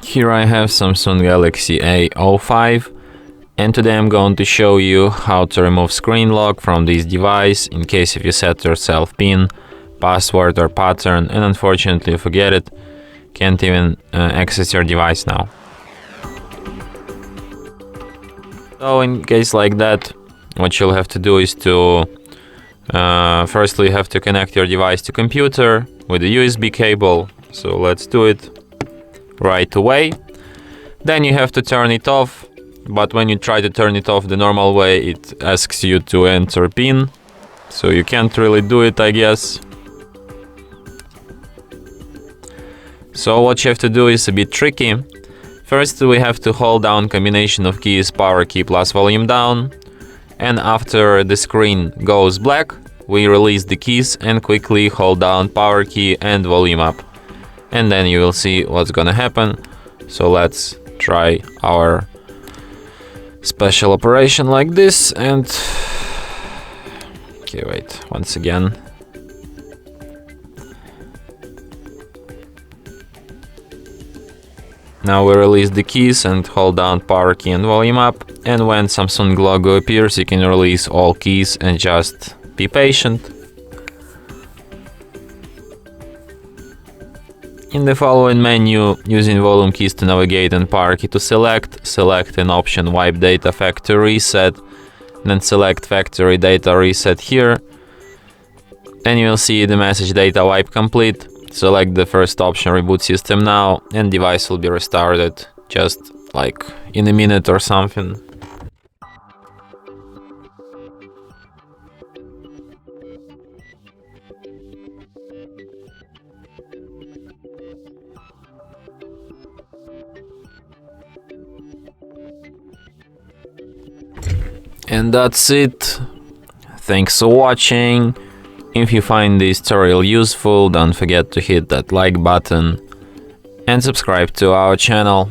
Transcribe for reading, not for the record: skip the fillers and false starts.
Here I have Samsung Galaxy A05, and today I'm going to show you how to remove screen lock from this device in case if you set yourself PIN, password or pattern and unfortunately you forget it, can't even access your device now. So in case like that, what you'll have to do is to firstly you have to connect your device to computer with a USB cable. So let's do it right away. Then you have to turn it off, but when you try to turn it off the normal way, it asks you to enter PIN, so you can't really do it, I guess. So what you have to do is a bit tricky. First we have to hold down combination of keys power key plus volume down, and after the screen goes black we release the keys and quickly hold down power key and volume up, and then you will see what's gonna happen. So let's try our special operation like this, and okay, wait, once again. Now we release the keys and hold down power key and volume up, and when Samsung logo appears you can release all keys and just be patient. In the following menu, using volume keys to navigate and power key to select an option wipe data factory reset, then select factory data reset here. Then you will see the message data wipe complete. Select the first option reboot system now, and device will be restarted just like in a minute or something. And that's it. Thanks for watching. If you find this tutorial useful, don't forget to hit that like button and subscribe to our channel.